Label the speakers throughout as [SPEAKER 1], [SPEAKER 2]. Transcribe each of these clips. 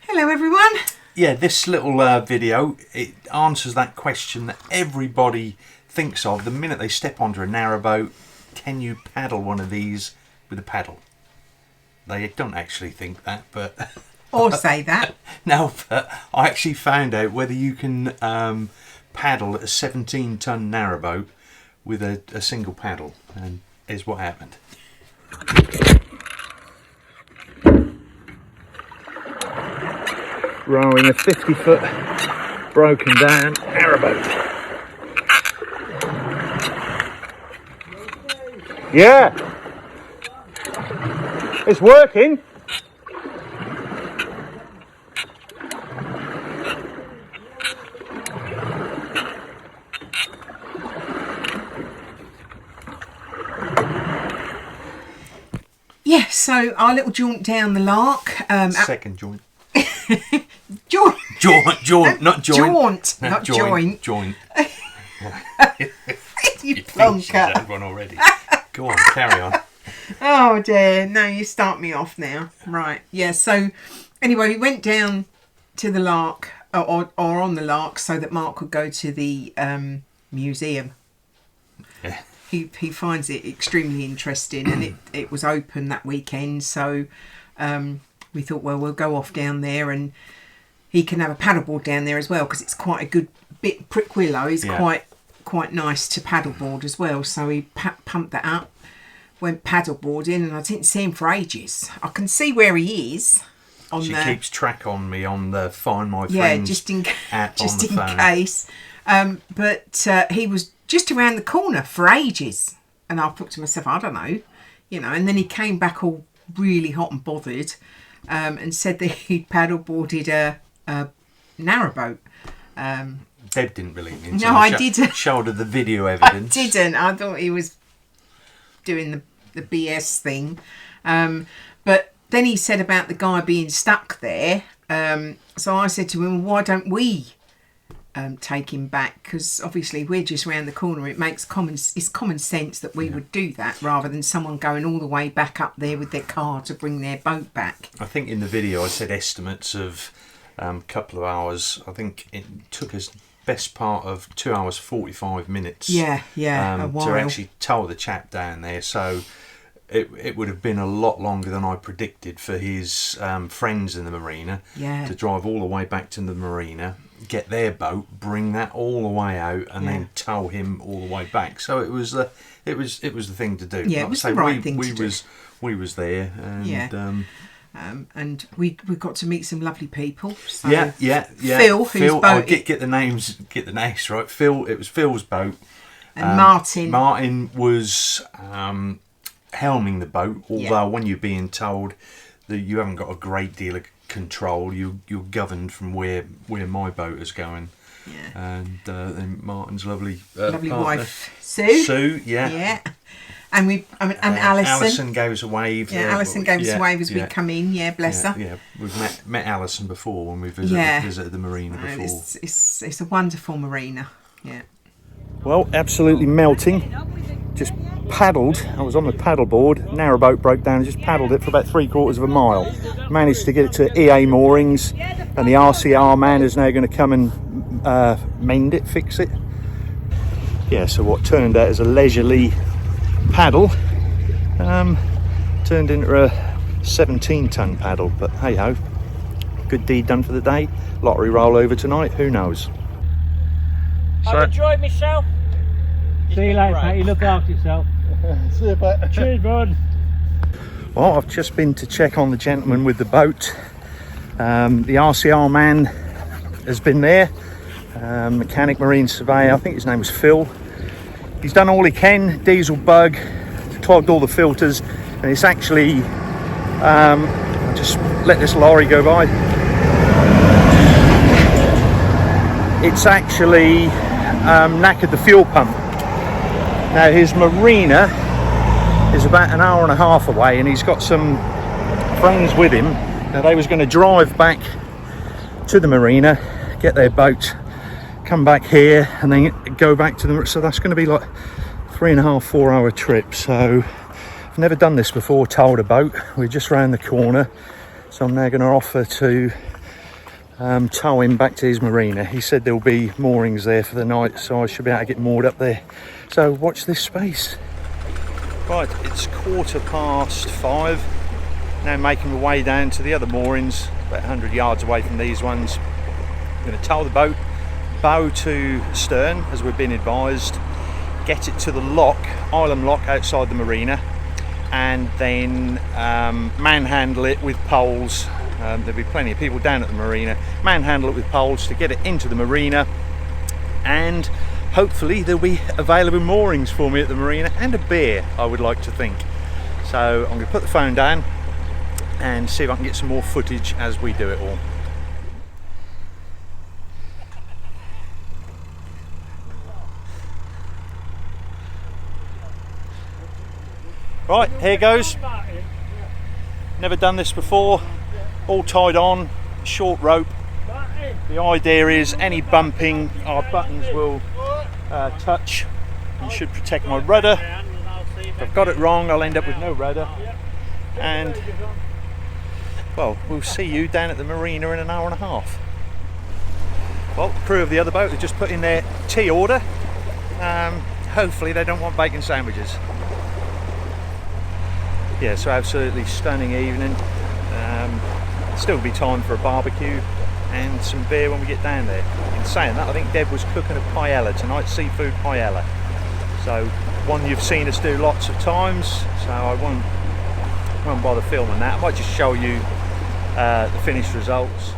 [SPEAKER 1] Hello everyone.
[SPEAKER 2] Yeah, this little video, it answers that question that everybody thinks of the minute they step onto a narrowboat. Can you paddle one of these with a paddle? They don't actually think that, but...
[SPEAKER 1] Or say that.
[SPEAKER 2] No, but I actually found out whether you can paddle a 17-ton narrowboat with a single paddle, and here's what happened. Rowing a 50-foot broken down narrowboat. Yeah, it's working.
[SPEAKER 1] Yeah, so our little jaunt down the Lark.
[SPEAKER 2] Second joint.
[SPEAKER 1] Jaunt.
[SPEAKER 2] Jaunt, not joint.
[SPEAKER 1] Jaunt, not joint.
[SPEAKER 2] Joint.
[SPEAKER 1] You
[SPEAKER 2] She's
[SPEAKER 1] plonker.
[SPEAKER 2] had one already. Go on, carry on.
[SPEAKER 1] Oh dear, no, you start me off now. Right, yeah, so anyway, we went down to the Lark, or on the Lark, so that Mark could go to the museum.
[SPEAKER 2] Yeah.
[SPEAKER 1] He finds it extremely interesting, and it was open that weekend, so we thought, well, we'll go off down there, and he can have a paddleboard down there as well, because it's quite a good bit. Prick Willow is quite nice to paddleboard as well, so he pumped that up, went paddleboarding, and I didn't see him for ages. I can see where he is.
[SPEAKER 2] She keeps track on me on the Find My Friends
[SPEAKER 1] yeah, just in case. But he was just around the corner for ages, and I thought to myself, I don't know, and then he came back all really hot and bothered, and said that he'd paddleboarded a narrowboat.
[SPEAKER 2] Deb didn't believe me.
[SPEAKER 1] No, I didn't.
[SPEAKER 2] Showed her the video evidence.
[SPEAKER 1] I didn't. I thought he was doing the BS thing. But then he said about the guy being stuck there. So I said to him, why don't we take him back? Because obviously we're just round the corner. It's common sense that we would do that, rather than someone going all the way back up there with their car to bring their boat back.
[SPEAKER 2] I think in the video I said estimates of a couple of hours. I think it took us best part of 2 hours 45 minutes.
[SPEAKER 1] A while.
[SPEAKER 2] To actually tow the chap down there. So it would have been a lot longer than I predicted for his friends in the marina to drive all the way back to the marina, get their boat, bring that all the way out, and then tow him all the way back. So it was the thing to do.
[SPEAKER 1] Yeah, it was the right thing to do.
[SPEAKER 2] We was there, and
[SPEAKER 1] and we got to meet some lovely people. So
[SPEAKER 2] yeah.
[SPEAKER 1] Phil, whose boat?
[SPEAKER 2] I'll get the names right. Phil, it was Phil's boat.
[SPEAKER 1] And Martin.
[SPEAKER 2] Martin was helming the boat. Although when you're being told that you haven't got a great deal of control, you're governed from where my boat is going. Yeah. And then Martin's lovely partner,
[SPEAKER 1] wife Sue.
[SPEAKER 2] Sue, yeah.
[SPEAKER 1] And Alison.
[SPEAKER 2] Alison gave us a wave.
[SPEAKER 1] Yeah, Alison gave us a wave as we come in. Yeah, bless her.
[SPEAKER 2] Yeah, we've met Alison before when we visited the marina before.
[SPEAKER 1] It's a wonderful marina. Yeah.
[SPEAKER 2] Well, absolutely melting. Just paddled. I was on the paddleboard. Narrowboat broke down. Just paddled it for about 3/4 of a mile. Managed to get it to EA moorings, and the RCR man is now going to come and mend it, fix it. Yeah. So what turned out as a leisurely paddle turned into a 17-ton paddle, but hey ho, good deed done for the day. Lottery roll over tonight, who knows.
[SPEAKER 3] I've enjoyed myself. See you later, Patty. Look after yourself.
[SPEAKER 2] See you, Pat.
[SPEAKER 3] Cheers, bud.
[SPEAKER 2] Well, I've just been to check on the gentleman with the boat. The RCR man has been there. Mechanic marine surveyor, I think his name was Phil. He's done all he can, diesel bug, clogged all the filters, and it's actually, I'll just let this lorry go by. It's actually knackered the fuel pump. Now his marina is about an hour and a half away, and he's got some friends with him. Now they was going to drive back to the marina, get their boat, come back here, and then go back to them. So that's going to be like 3.5 to 4 hour trip. So I've never done this before, towed a boat. We're just round the corner, so I'm now going to offer to tow him back to his marina. He said there'll be moorings there for the night, so I should be able to get moored up there. So watch this space. Right, it's 5:15. Now making my way down to the other moorings, about 100 yards away from these ones. I'm going to tow the boat, bow to stern as we've been advised, get it to the lock, island lock outside the marina, and then manhandle it with poles. There'll be plenty of people down at the marina. Manhandle it with poles to get it into the marina, and hopefully there'll be available moorings for me at the marina and a beer, I would like to think. So I'm going to put the phone down and see if I can get some more footage as we do it all. Right, here goes. Never done this before. All tied on, short rope. The idea is any bumping, our buttons will touch and should protect my rudder. If I've got it wrong, I'll end up with no rudder. And, well, we'll see you down at the marina in an hour and a half. Well, the crew of the other boat have just put in their tea order. Hopefully they don't want bacon sandwiches. Yeah, so absolutely stunning evening. Still be time for a barbecue and some beer when we get down there. In saying that, I think Deb was cooking a paella tonight, seafood paella. So one you've seen us do lots of times, so I won't bother filming that. I might just show you the finished results.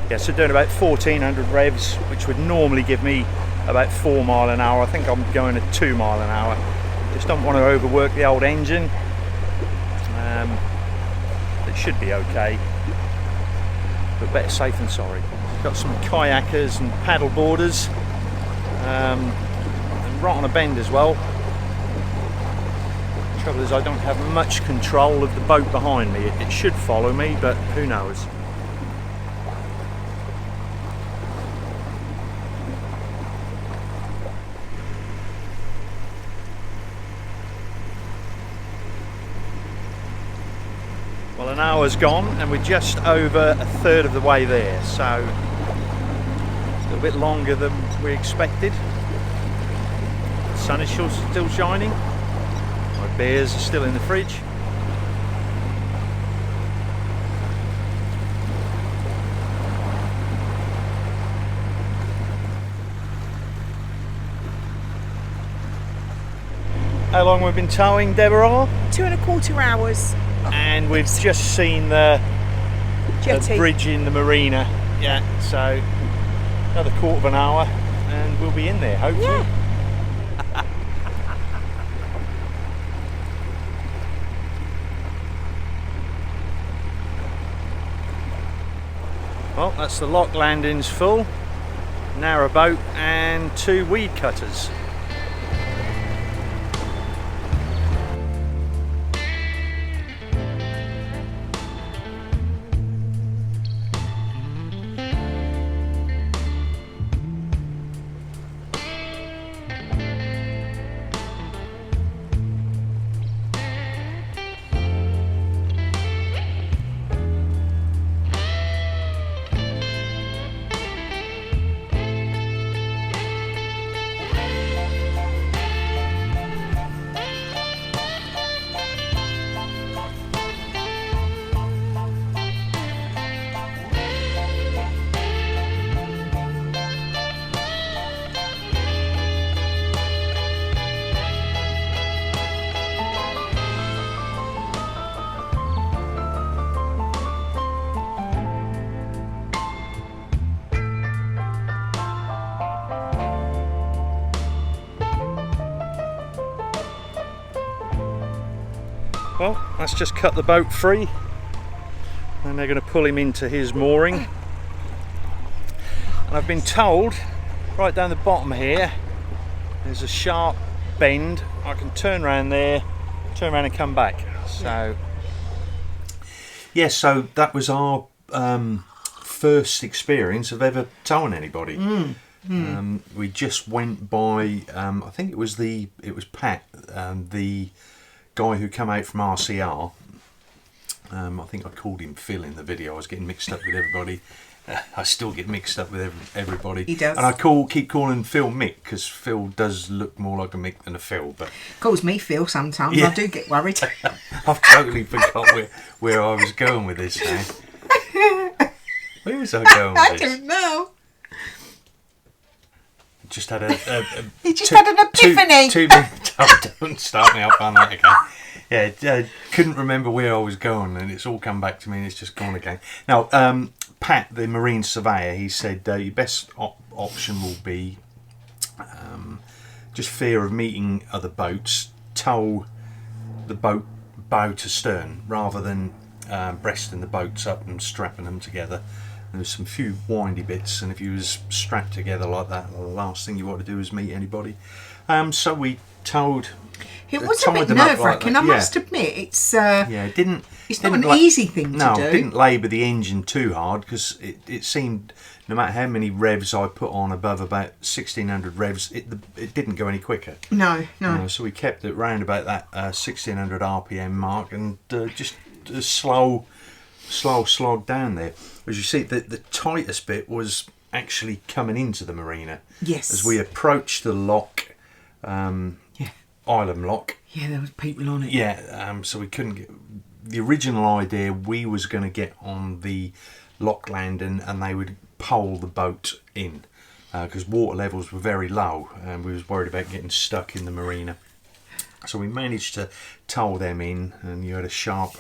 [SPEAKER 2] Yeah, so doing about 1400 revs, which would normally give me about 4 miles an hour. I think I'm going at 2 miles an hour. Just don't want to overwork the old engine. It should be okay, but better safe than sorry. Got some kayakers and paddle boarders, and right on a bend as well. The trouble is I don't have much control of the boat behind me. It should follow me, but who knows. Well, an hour's gone and we're just over a third of the way there, so it's a little bit longer than we expected. The sun is still shining, my beers are still in the fridge. How long we've been towing, Deborah?
[SPEAKER 1] 2.25 hours.
[SPEAKER 2] And we've just seen the bridge in the marina. Yeah, so another quarter of an hour and we'll be in there, hopefully. Yeah. Well, that's the lock landings full, narrowboat and 2 weed cutters. Well, let's just cut the boat free and they're going to pull him into his mooring. And I've been told right down the bottom here there's a sharp bend. I can turn around there, turn around and come back. So Yeah, so that was our first experience of ever towing anybody. We just went by. I think it was Pat, the guy who came out from RCR. I think I called him Phil in the video. I was getting mixed up with everybody. I still get mixed up with everybody.
[SPEAKER 1] He does.
[SPEAKER 2] And I keep calling Phil Mick, because Phil does look more like a Mick than a Phil. But
[SPEAKER 1] Calls me Phil sometimes.
[SPEAKER 2] Yeah.
[SPEAKER 1] I do get worried.
[SPEAKER 2] I've totally forgot where I was going with this now. Where was I going with
[SPEAKER 1] I
[SPEAKER 2] this?
[SPEAKER 1] don't know.
[SPEAKER 2] Just had a
[SPEAKER 1] He just had an epiphany.
[SPEAKER 2] Don't start me up on that again. Yeah, couldn't remember where I was going, and it's all come back to me, and it's just gone again. Now, Pat, the marine surveyor, he said your best option will be just fear of meeting other boats, tow the boat bow to stern rather than breasting the boats up and strapping them together. There's some few windy bits, and if you was strapped together like that, the last thing you want to do is meet anybody. So we towed.
[SPEAKER 1] It was a bit nerve-wracking. I must admit, it's
[SPEAKER 2] it didn't.
[SPEAKER 1] It's not an easy thing to do.
[SPEAKER 2] No, it didn't labour the engine too hard, because it seemed, no matter how many revs I put on above about 1600 revs, it didn't go any quicker.
[SPEAKER 1] No.
[SPEAKER 2] So we kept it round about that 1600 RPM mark, and just a slow slog down there. As you see, the tightest bit was actually coming into the marina.
[SPEAKER 1] Yes.
[SPEAKER 2] As we approached the lock, Island lock.
[SPEAKER 1] Yeah, there was people on it.
[SPEAKER 2] Yeah, so we couldn't get. The original idea, we was going to get on the lock landing, and they would pole the boat in, because water levels were very low, and we was worried about getting stuck in the marina. So we managed to tow them in, and you had a sharp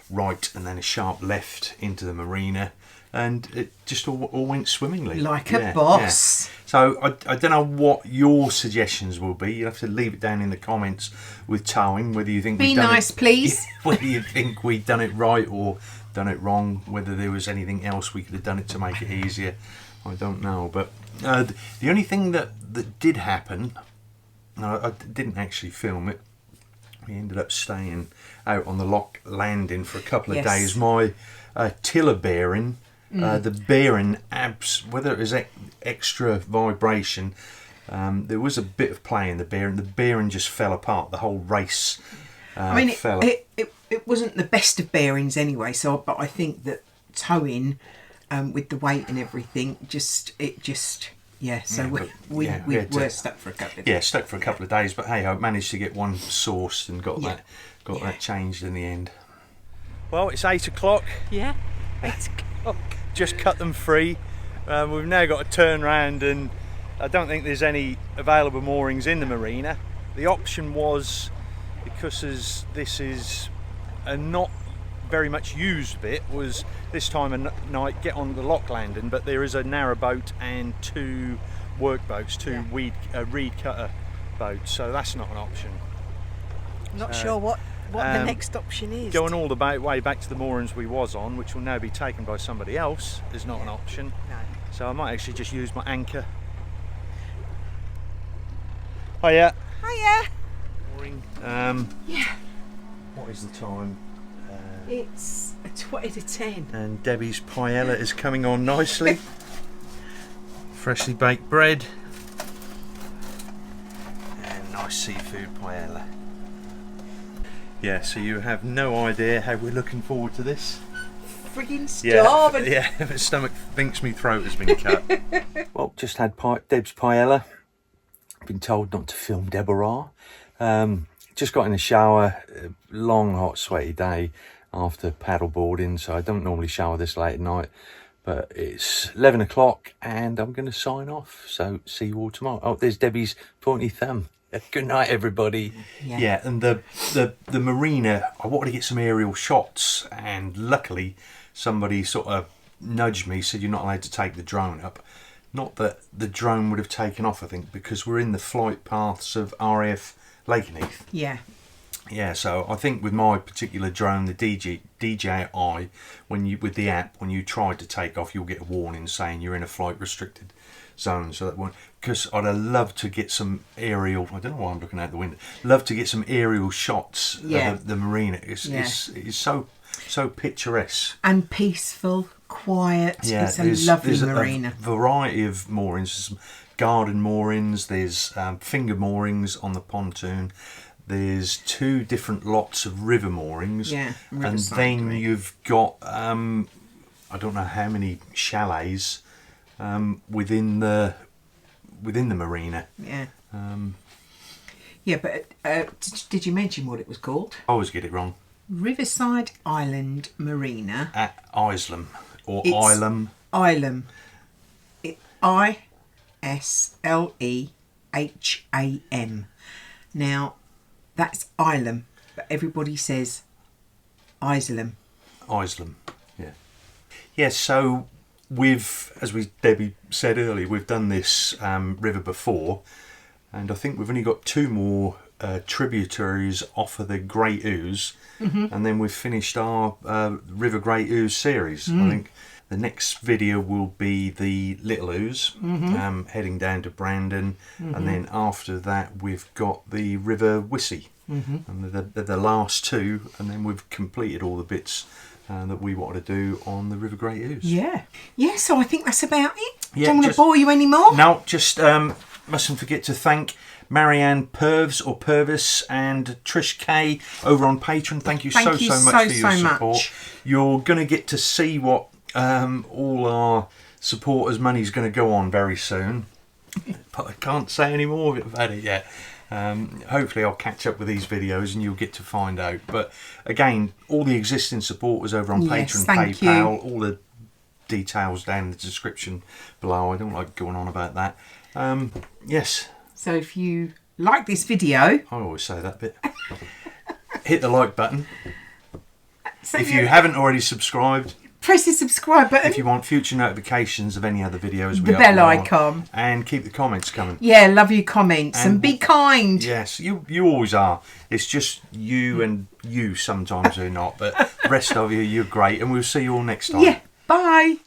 [SPEAKER 2] right and then a sharp left into the marina, and it just all went swimmingly.
[SPEAKER 1] Like a boss.
[SPEAKER 2] Yeah. So I don't know what your suggestions will be. You'll have to leave it down in the comments with towing, whether you think
[SPEAKER 1] Be nice, please.
[SPEAKER 2] Whether you think we've done it right or done it wrong, whether there was anything else we could have done it to make it easier. I don't know. But the only thing that did happen, I didn't actually film it. We ended up staying out on the lock landing for a couple of days. My tiller bearing, the bearing whether it was extra vibration, there was a bit of play in the bearing. The bearing just fell apart. The whole race fell.
[SPEAKER 1] It wasn't the best of bearings anyway. But I think that towing, with the weight and everything, So we were stuck for a couple of days.
[SPEAKER 2] Yeah, stuck for a couple of days, but hey, I managed to get one sourced and got that changed in the end. Well, it's 8 o'clock.
[SPEAKER 1] Yeah, 8 o'clock.
[SPEAKER 2] Just cut them free. We've now got to turn around, and I don't think there's any available moorings in the marina. The option was, because as this is a not very much used bit, was this time of night get on the lock landing, but there is a narrowboat and 2 workboats, reed cutter boats, so that's not an option.
[SPEAKER 4] Not sure what the next option is.
[SPEAKER 2] Going all the way back to the moorings we was on, which will now be taken by somebody else, is not an option.
[SPEAKER 4] No.
[SPEAKER 2] So I might actually just use my anchor. Hiya.
[SPEAKER 4] Hiya.
[SPEAKER 2] Mooring. What is the time?
[SPEAKER 1] It's a 20 to 10.
[SPEAKER 2] And Debbie's paella is coming on nicely. Freshly baked bread. And nice seafood paella. Yeah, so you have no idea how we're looking forward to this.
[SPEAKER 1] Friggin' starving.
[SPEAKER 2] Yeah, my stomach thinks my throat has been cut. Well, just had Deb's paella. Been told not to film Deborah. Just got in the shower. Long, hot, sweaty day after paddle boarding, so I don't normally shower this late at night, but it's 11 o'clock and I'm going to sign off, so see you all tomorrow. Oh, there's Debbie's pointy thumb. Good night, everybody. Yeah, and the marina, I wanted to get some aerial shots, and luckily somebody sort of nudged me, said you're not allowed to take the drone up. Not that the drone would have taken off, I think, because we're in the flight paths of RAF Lakenheath. Yeah, so I think with my particular drone, the DJI, with the app, when you try to take off, you'll get a warning saying you're in a flight restricted zone. So that one, because I'd have loved to get some aerial. I don't know why I'm looking out the window. Love to get some aerial shots of the marina. It's so so picturesque
[SPEAKER 1] and peaceful, quiet.
[SPEAKER 2] Yeah,
[SPEAKER 1] It's a lovely marina.
[SPEAKER 2] A variety of moorings. There's some garden moorings, there's finger moorings on the pontoon, there's 2 different lots of river moorings,
[SPEAKER 1] Yeah,
[SPEAKER 2] and
[SPEAKER 1] riverside,
[SPEAKER 2] then
[SPEAKER 1] right.
[SPEAKER 2] you've got I don't know how many chalets within the marina.
[SPEAKER 1] Yeah. Yeah, but did you mention what it was called?
[SPEAKER 2] I always get it wrong.
[SPEAKER 1] Riverside Island Marina.
[SPEAKER 2] At Isleham or
[SPEAKER 1] It's
[SPEAKER 2] Isleham.
[SPEAKER 1] Isleham. ISLEHAM. Now, that's Isleham, but everybody says Isleham.
[SPEAKER 2] Isleham, yeah. Yes, so as Debbie said earlier, we've done this river before, and I think we've only got 2 more tributaries off of the Great Ouse, and then we've finished our River Great Ouse series. I think the next video will be the Little Ouse, heading down to Brandon, and then after that we've got the River Wissey, and they're the last 2, and then we've completed all the bits that we wanted to do on the River Great Ouse.
[SPEAKER 1] Yeah. Yeah, so I think that's about it.
[SPEAKER 2] Yeah,
[SPEAKER 1] Don't want to
[SPEAKER 2] just-
[SPEAKER 1] bore you anymore.
[SPEAKER 2] Now, just mustn't forget to thank Marianne Purvis and Trish K over on Patreon. Thank you so much for your support.
[SPEAKER 1] much.
[SPEAKER 2] You're going to get to see what all our supporters' money is going to go on very soon, but I can't say any more about it yet. Hopefully I'll catch up with these videos and you'll get to find out. But again, all the existing supporters over on
[SPEAKER 1] Yes,
[SPEAKER 2] Patreon,
[SPEAKER 1] thank
[SPEAKER 2] PayPal,
[SPEAKER 1] you.
[SPEAKER 2] all the details down in the description below. I don't like going on about that. Yes,
[SPEAKER 1] So if you like this video...
[SPEAKER 2] I always say that bit. Hit the like button.
[SPEAKER 1] So
[SPEAKER 2] If you haven't already subscribed,
[SPEAKER 1] press the subscribe button.
[SPEAKER 2] if you want future notifications of any other videos, we
[SPEAKER 1] The bell
[SPEAKER 2] upload,
[SPEAKER 1] icon.
[SPEAKER 2] and keep the comments coming.
[SPEAKER 1] Yeah, love your comments and
[SPEAKER 2] And-
[SPEAKER 1] be kind.
[SPEAKER 2] Yes, you always are. It's just you and you sometimes who not, but the rest of you, you're great, and we'll see you all next time.
[SPEAKER 1] Yeah, bye.